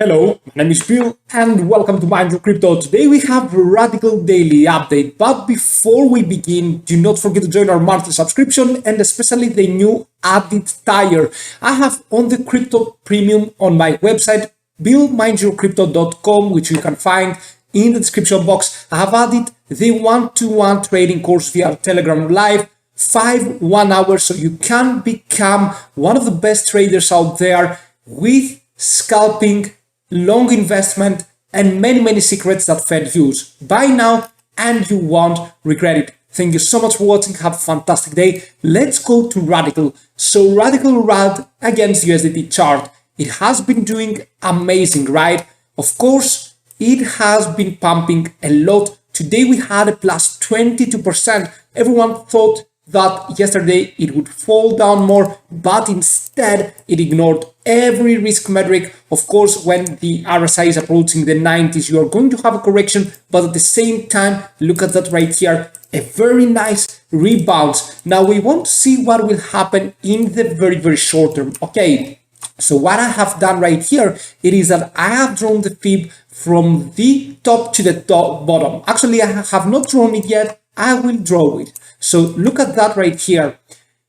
Hello, my name is Bill and welcome to Mind Your Crypto. Today we have a Radicle daily update, but before we begin, do not forget to join our monthly subscription and especially the new added tier I have on the crypto premium on my website, billmindyourcrypto.com, which you can find in the description box. I have added the one-to-one trading course via Telegram Live, 1 hour, so you can become one of the best traders out there with scalping, long investment, and many secrets that Fed use. Buy now and you won't regret it. Thank you so much for watching. Have a fantastic day. Let's go to Radicle. So Radicle RAD against USDT chart. It has been doing amazing, right? Of course, it has been pumping a lot. Today we had a plus 22%. Everyone thought that yesterday it would fall down more, but instead it ignored every risk metric. Of course, when the RSI is approaching the 90s, you are going to have a correction, but at the same time, look at that right here, a very nice rebound. Now we want to see what will happen in the very short term. Okay, so what I have done right here, it is that I have drawn the fib from the top to the bottom. Actually, I have not drawn it yet. I will draw it. So look at that right here.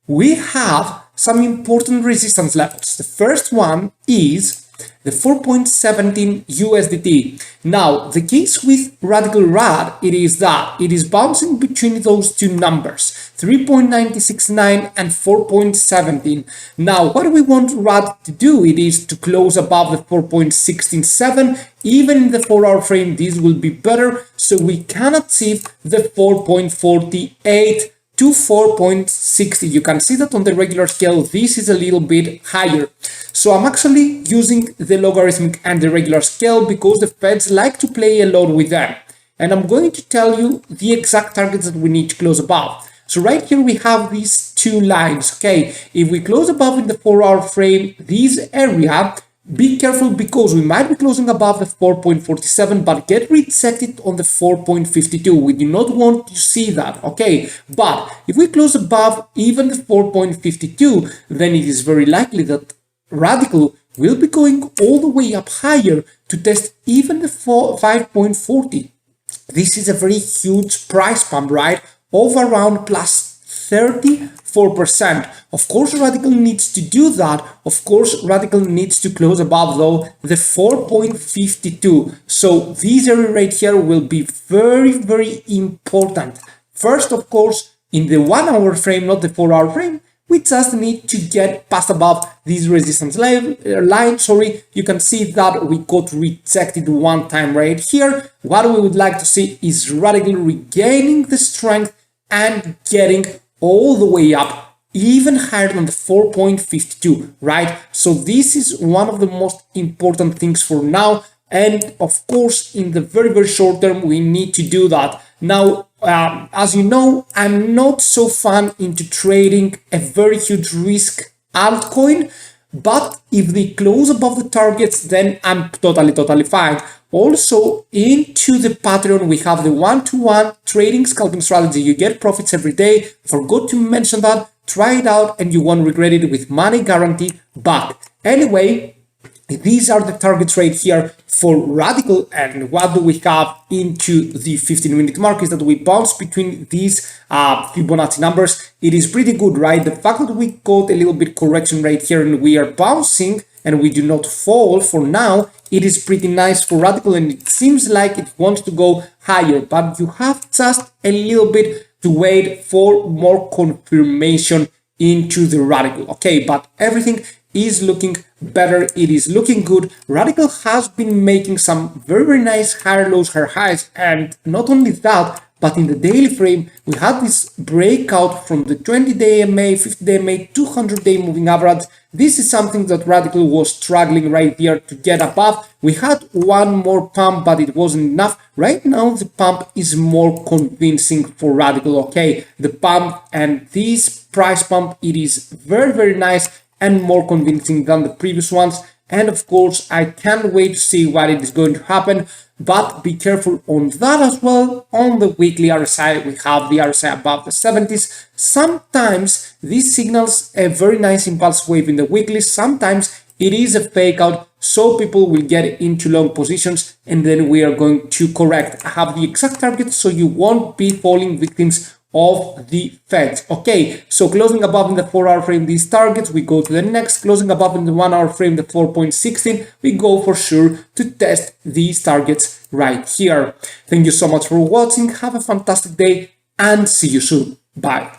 We have some important resistance levels. The first one is the 4.17 USDT. Now, the case with Radicle RAD, it is that it is bouncing between those two numbers, 3.969 and 4.17. Now, what we want RAD to do, it is to close above the 4.167. Even in the 4-hour frame, this will be better, so we can achieve the 4.48 to 4.60. You can see that on the regular scale, this is a little bit higher. So I'm actually using the logarithmic and the regular scale because the Feds like to play a lot with them. And I'm going to tell you the exact targets that we need to close above. So right here we have these two lines, okay? If we close above in the 4-hour frame, this area, be careful because we might be closing above the 4.47 but get rejected on the 4.52. We do not want to see that, okay? But if we close above even the 4.52, then it is very likely that Radicle will be going all the way up higher to test even the 5.40. This is a very huge price pump, right? Of around plus 34%. Of course, Radicle needs to do that. Of course, Radicle needs to close above, though, the 4.52. So this area right here will be very important. First, of course, in the 1-hour frame, not the 4-hour frame, we just need to get past above this resistance line. You can see that we got rejected one time right here. What we would like to see is Radicle regaining the strength and getting all the way up, even higher than the 4.52, right? So this is one of the most important things for now. And of course, in the very short term, we need to do that. Now, as you know, I'm not so fun into trading a very huge risk altcoin, but if they close above the targets, then I'm totally fine. Also, into the Patreon, we have the one-to-one trading scalping strategy. You get profits every day. Forgot to mention that. Try it out and you won't regret it with money guarantee back. Anyway, these are the targets right here for Radicle. And what do we have into the 15-minute mark is that we bounce between these Fibonacci numbers. It is pretty good, right? The fact that we got a little bit correction right here and we are bouncing and we do not fall for now, it is pretty nice for Radicle and it seems like it wants to go higher, but you have just a little bit to wait for more confirmation into the Radicle. Okay, but everything is looking better. It is looking good. Radicle has been making some very nice higher lows, higher highs, and not only that, but in the daily frame, we had this breakout from the 20-day MA, 50-day MA, 200-day moving average. This is something that Radicle was struggling right here to get above. We had one more pump, but it wasn't enough. Right now, the pump is more convincing for Radicle, okay? The pump and this price pump, it is very nice and more convincing than the previous ones. And of course, I can't wait to see what is going to happen. But be careful on that as well. On the weekly RSI, we have the RSI above the 70s. Sometimes this signals a very nice impulse wave in the weekly. Sometimes It is a fake out, so people will get into long positions, and then we are going to correct. I have the exact target, so you won't be falling victims of the Fed. Okay, so closing above in the 4-hour frame these targets, we go to the next. Closing above in the 1-hour frame, the 4.16, we go for sure to test these targets right here. Thank you so much for watching. Have a fantastic day and see you soon. Bye.